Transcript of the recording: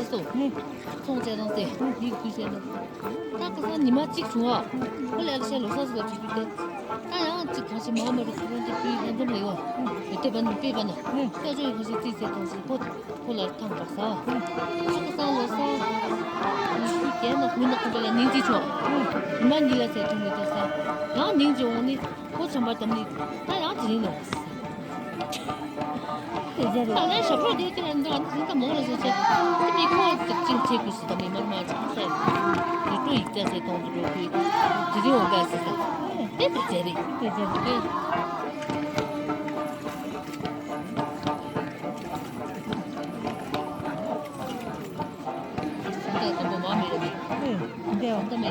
있어. 총재한테 이 귀신은 딱서 니마치 좋아. 원래 아저씨 로사스가 죽을 때 다양 집 다시 마음으로 그런데 그 좀 내가 그때 봤는 때 봤나. 그래서 그것이 뒤에 당시 콜라 탕 박사. 그래서 이게는 문을 건데 닌지 좋아. 만 니가 세 통에 됐어. 나 닌지 오니 고참 받더니 다양 지리는当然，小朋友第一个人都很忙的时候，这边我进这个是他们妈妈讲噻，你注意这些东西就可以，直接我干是噻，对不对的？对对对。现在怎么妈没了没？对，对，都没。